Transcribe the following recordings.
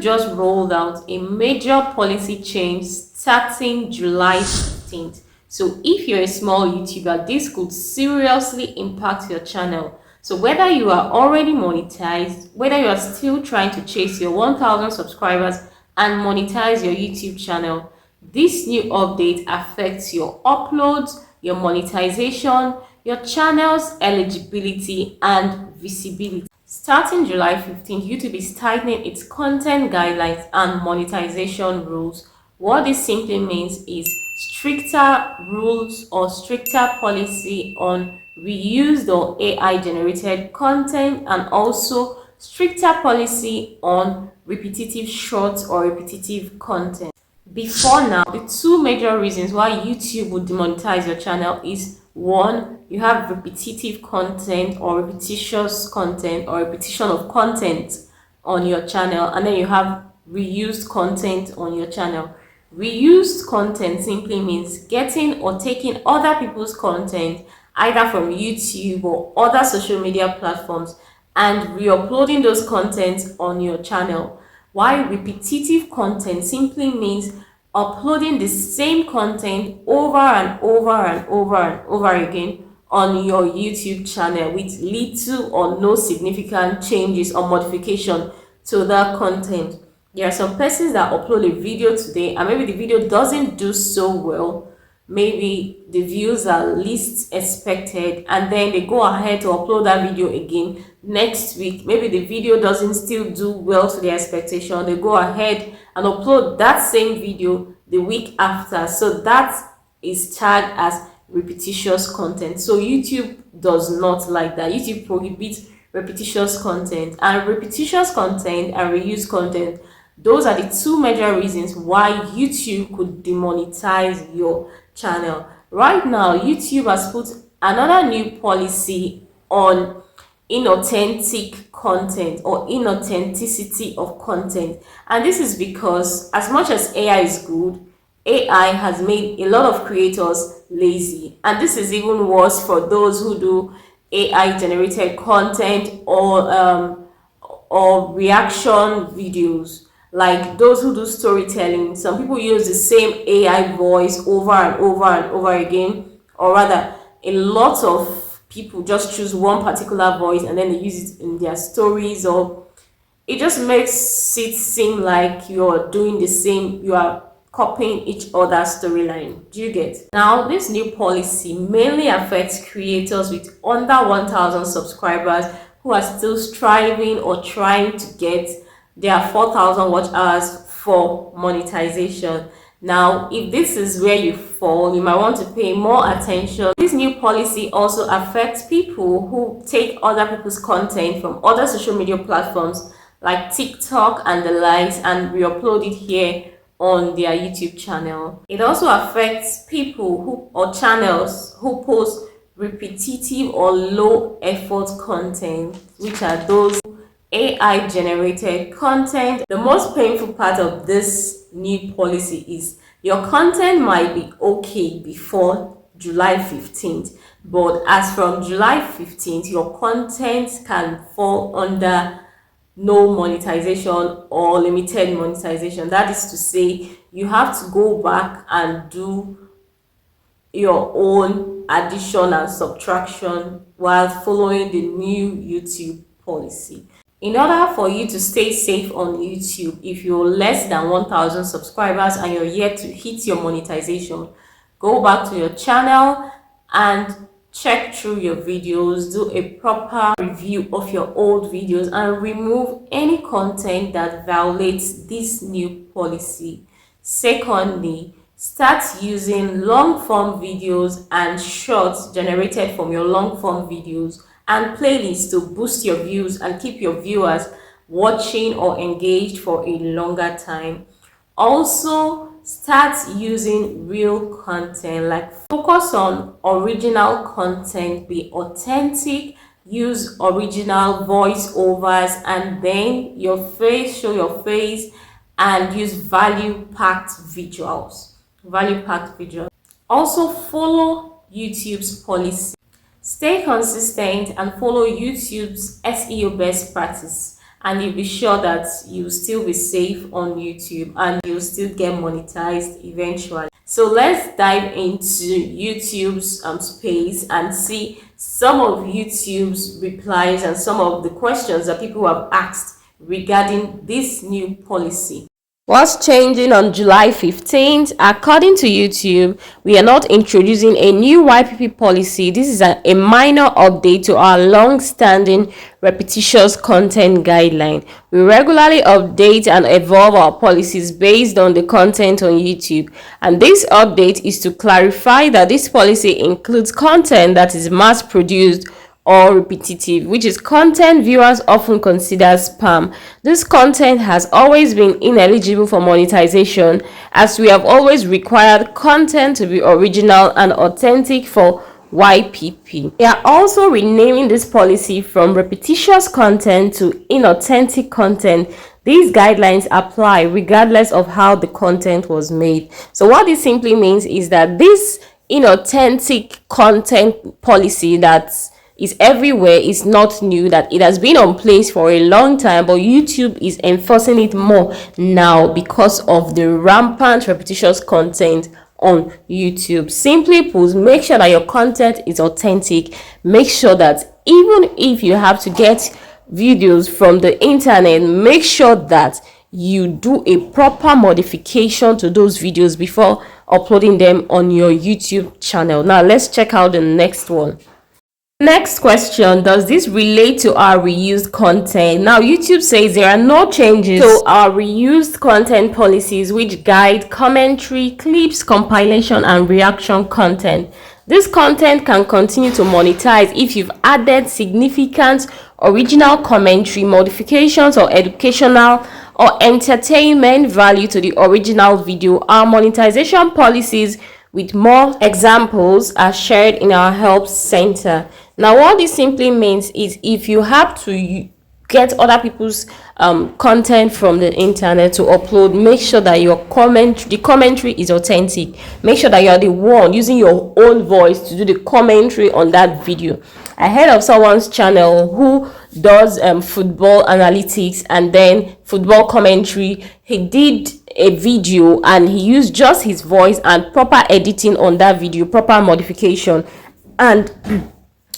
YouTube just rolled out a major policy change starting July 15th. So if you're a small YouTuber, this could seriously impact your channel. So whether you are already monetized, whether you are still trying to chase your 1,000 subscribers and monetize your YouTube channel, this new update affects your uploads, your monetization, your channel's eligibility and visibility. Starting July 15th, YouTube is tightening its content guidelines and monetization rules. What this simply means is stricter rules or stricter policy on reused or AI generated content, and also stricter policy on repetitive shorts or repetitive content. Before now, the two major reasons why YouTube would demonetize your channel is: one, you have repetitive content or repetitious content or repetition of content on your channel, and then you have reused content on your channel. Reused content simply means getting or taking other people's content either from YouTube or other social media platforms and re-uploading those contents on your channel. While repetitive content simply means uploading the same content over and over and over and over again on your YouTube channel with little or no significant changes or modification to that content. There are some persons that upload a video today and maybe the video doesn't do so well. Maybe the views are least expected, and then they go ahead to upload that video again next week. Maybe the video doesn't still do well to their expectation. They go ahead and upload that same video the week after. So that is tagged as repetitious content. So YouTube does not like that. YouTube prohibits repetitious content, and repetitious content and reused content, those are the two major reasons why YouTube could demonetize your channel. Right now, YouTube has put another new policy on inauthentic content or inauthenticity of content. And this is because as much as AI is good, AI has made a lot of creators lazy. And this is even worse for those who do AI generated content or reaction videos. Like those who do storytelling, some people use the same AI voice over and over and over again, or rather a lot of people just choose one particular voice and then they use it in their stories, or it just makes it seem like you're doing the same, you are copying each other's storyline. Do you get? Now, this new policy mainly affects creators with under 1,000 subscribers who are still striving or trying to get their 4,000 watch hours for monetization. Now, if this is where you fall, you might want to pay more attention. This new policy also affects people who take other people's content from other social media platforms like TikTok and the likes and re-upload it here on their YouTube channel. It also affects people who or channels who post repetitive or low effort content, which are those AI generated content. The most painful part of this new policy is your content might be okay before July 15th, but as from July 15th, your content can fall under no monetization or limited monetization. That is to say, you have to go back and do your own addition and subtraction while following the new YouTube policy. In order for you to stay safe on YouTube, if you're less than 1,000 subscribers and you're yet to hit your monetization, go back to your channel and check through your videos, do a proper review of your old videos and remove any content that violates this new policy. Secondly, start using long form videos and shorts generated from your long form videos and playlists to boost your views and keep your viewers watching or engaged for a longer time. Also, start using real content, like focus on original content, be authentic, use original voiceovers, and then show your face, and use value-packed visuals. Also, follow YouTube's policy. Stay consistent and follow YouTube's SEO best practice and you'll be sure that you'll still be safe on YouTube and you'll still get monetized eventually. So let's dive into YouTube's space and see some of YouTube's replies and some of the questions that people have asked regarding this new policy. What's changing on July 15th? According to YouTube, we are not introducing a new YPP policy. This is a minor update to our long-standing repetitious content guideline. We regularly update and evolve our policies based on the content on YouTube. And this update is to clarify that this policy includes content that is mass-produced or repetitive, which is content viewers often consider spam. This content has always been ineligible for monetization, as we have always required content to be original and authentic for YPP. We are also renaming this policy from repetitious content to inauthentic content. These guidelines apply regardless of how the content was made. So what this simply means is that this inauthentic content policy that is everywhere is not new, that it has been on place for a long time, but YouTube is enforcing it more now because of the rampant repetitious content on YouTube. Simply put, make sure that your content is authentic. Make sure that even if you have to get videos from the internet, make sure that you do a proper modification to those videos before uploading them on your YouTube channel. Now let's check out the next one. Next question, does this relate to our reused content? Now, YouTube says there are no changes to our reused content policies, which guide commentary, clips, compilation, and reaction content. This content can continue to monetize if you've added significant original commentary, modifications, or educational or entertainment value to the original video. Our monetization policies with more examples are shared in our help center. Now, what this simply means is if you have to get other people's content from the internet to upload, make sure that the commentary is authentic. Make sure that you are the one using your own voice to do the commentary on that video. I heard of someone's channel who does football analytics and then football commentary. He did a video and he used just his voice and proper editing on that video, proper modification, and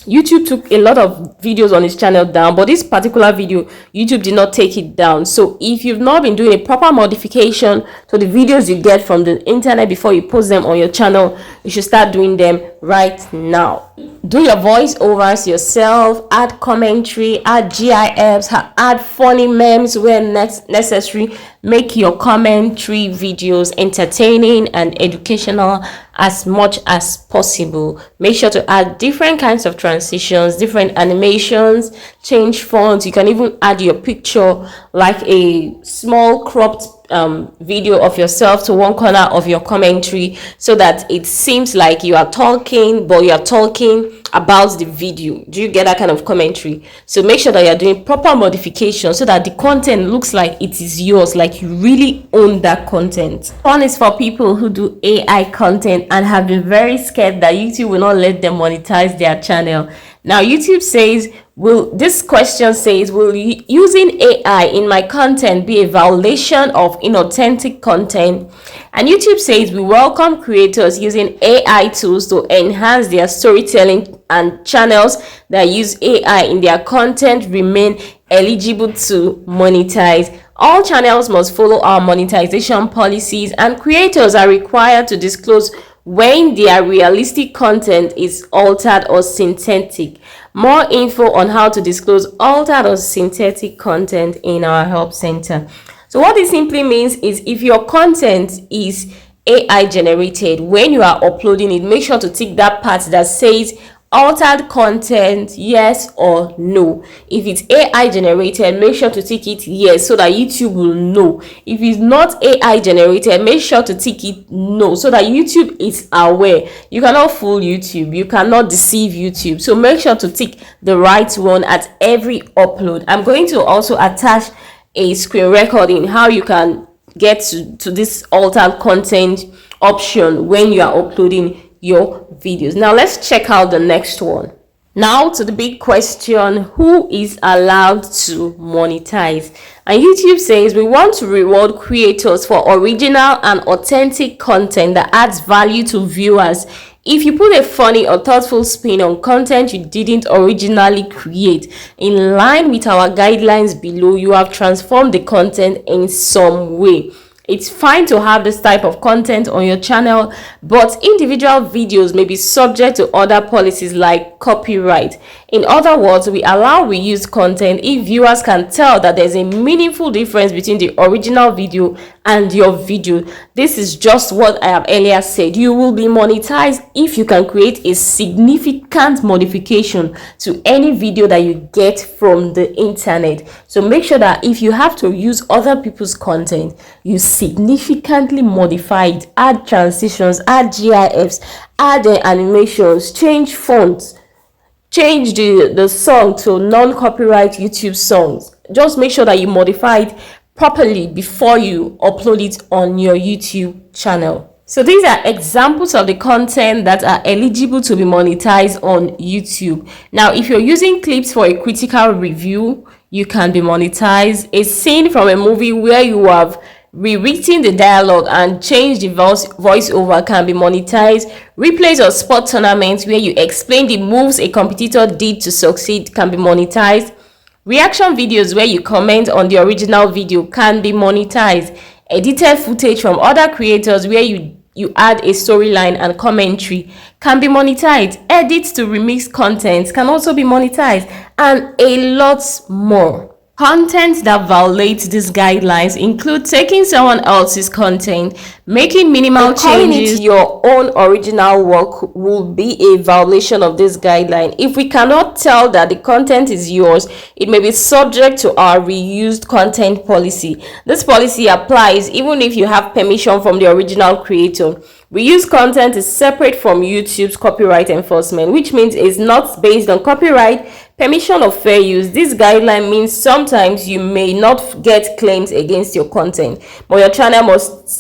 YouTube took a lot of videos on his channel down, but this particular video, YouTube did not take it down. So if you've not been doing a proper modification to the videos you get from the internet before you post them on your channel, you should start doing them right now. Do your voiceovers yourself, add commentary, add GIFs, add funny memes where necessary. Make your commentary videos entertaining and educational as much as possible. Make sure to add different kinds of transitions, different animations, change fonts. You can even add your picture, like a small cropped video of yourself to one corner of your commentary, so that it seems like you are talking, but you are talking about the video. Do you get that kind of commentary? So make sure that you're doing proper modification so that the content looks like it is yours, like you really own that content. One is for people who do AI content and have been very scared that YouTube will not let them monetize their channel. Now, YouTube says, this question says, will using AI in my content be a violation of inauthentic content? And YouTube says, we welcome creators using AI tools to enhance their storytelling, and channels that use AI in their content remain eligible to monetize. All channels must follow our monetization policies, and creators are required to disclose when their realistic content is altered or synthetic. More info on how to disclose altered or synthetic content in our help center. So what this simply means is if your content is AI generated, when you are uploading it, make sure to tick that part that says altered content, yes or no. If it's AI generated, make sure to tick it yes, so that YouTube will know. If it's not AI generated, make sure to tick it no, so that YouTube is aware. You cannot fool YouTube, you cannot deceive YouTube, so make sure to tick the right one at every upload. I'm going to also attach a screen recording how you can get to this altered content option when you are uploading your videos. Now let's check out the next one. Now to the big question, who is allowed to monetize? And YouTube says we want to reward creators for original and authentic content that adds value to viewers. If you put a funny or thoughtful spin on content you didn't originally create, in line with our guidelines below, you have transformed the content in some way. It's fine to have this type of content on your channel, but individual videos may be subject to other policies like copyright. In other words, we allow reused content if viewers can tell that there's a meaningful difference between the original video and your video. This is just what I have earlier said. You will be monetized if you can create a significant modification to any video that you get from the internet. So make sure that if you have to use other people's content, you significantly modify it, add transitions, add GIFs, add animations, change fonts, change the song to non-copyright YouTube songs. Just make sure that you modify it properly before you upload it on your YouTube channel. So these are examples of the content that are eligible to be monetized on YouTube. Now, if you're using clips for a critical review, you can be monetized. A scene from a movie where you have rewritten the dialogue and changed the voiceover can be monetized. Replays of sport tournaments where you explain the moves a competitor did to succeed can be monetized. Reaction videos where you comment on the original video can be monetized. Edited footage from other creators where you add a storyline and commentary can be monetized. Edits to remix content can also be monetized, and a lot more. Content that violates these guidelines include taking someone else's content, making minimal changes. Your own original work will be a violation of this guideline. If we cannot tell that the content is yours, it may be subject to our reused content policy. This policy applies even if you have permission from the original creator. Reused content is separate from YouTube's copyright enforcement, which means it's not based on copyright, permission, or fair use. This guideline means sometimes you may not get claims against your content, but your channel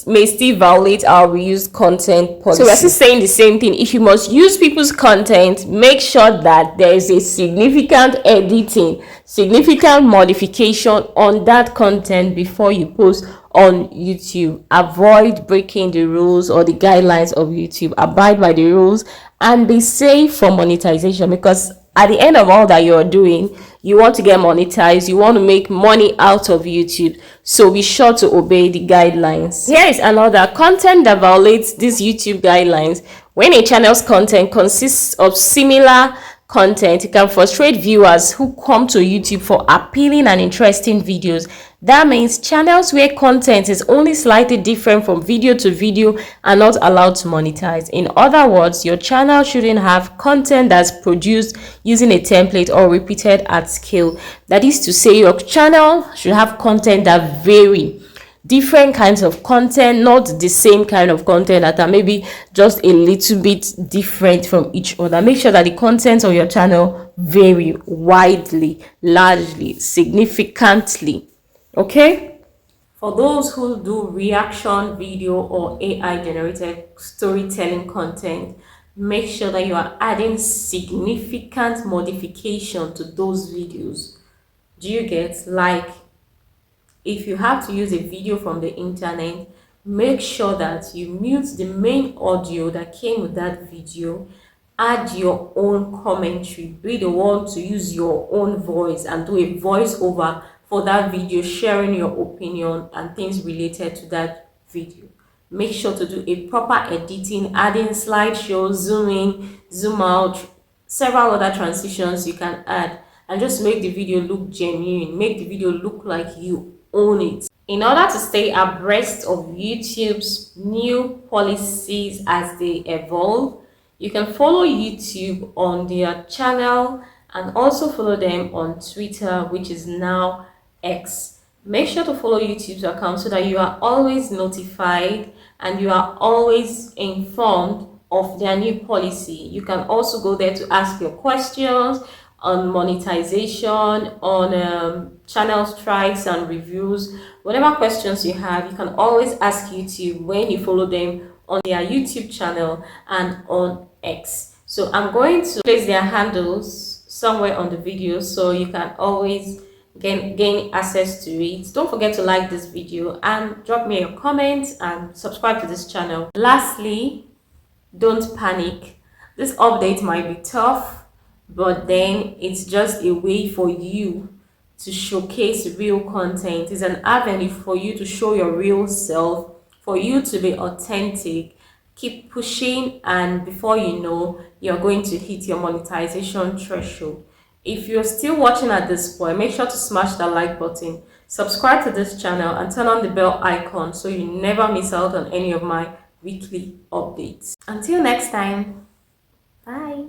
may still violate our reused content policy. So we're still saying the same thing. If you must use people's content, make sure that there is a significant editing, significant modification on that content before you post on YouTube. Avoid breaking the rules or the guidelines of YouTube. Abide by the rules and be safe for monetization, because at the end of all that you're doing, you want to get monetized, you want to make money out of YouTube. So be sure to obey the guidelines. Here is another content that violates these YouTube guidelines. When a channel's content consists of similar content, it can frustrate viewers who come to YouTube for appealing and interesting videos. That means channels where content is only slightly different from video to video are not allowed to monetize. In other words, your channel shouldn't have content that's produced using a template or repeated at scale. That is to say, your channel should have content that vary. Different kinds of content, not the same kind of content, that are maybe just a little bit different from each other. Make sure that the content of your channel vary widely, largely, significantly. Okay? For those who do reaction video or AI generated storytelling content, make sure that you are adding significant modification to those videos. Do you get? Like, if you have to use a video from the internet, make sure that you mute the main audio that came with that video, add your own commentary, be the one to use your own voice and do a voiceover for that video, sharing your opinion and things related to that video. Make sure to do a proper editing, adding slideshows, zoom in, zoom out, several other transitions you can add, and just make the video look genuine, make the video look like you own it. In order to stay abreast of YouTube's new policies as they evolve, you can follow YouTube on their channel and also follow them on Twitter, which is now X. Make sure to follow YouTube's account so that you are always notified and you are always informed of their new policy. You can also go there to ask your questions on monetization, on channel strikes and reviews. Whatever questions you have, you can always ask YouTube when you follow them on their YouTube channel and on X. So I'm going to place their handles somewhere on the video so you can always gain access to it. Don't forget to like this video and drop me a comment and subscribe to this channel. Lastly, don't panic. This update might be tough, but then it's just a way for you to showcase real content. It's an avenue for you to show your real self, for you to be authentic. Keep pushing, and before you know, you're going to hit your monetization threshold. If you're still watching at this point, make sure to smash that like button, subscribe to this channel, and turn on the bell icon so you never miss out on any of my weekly updates. Until next time, bye.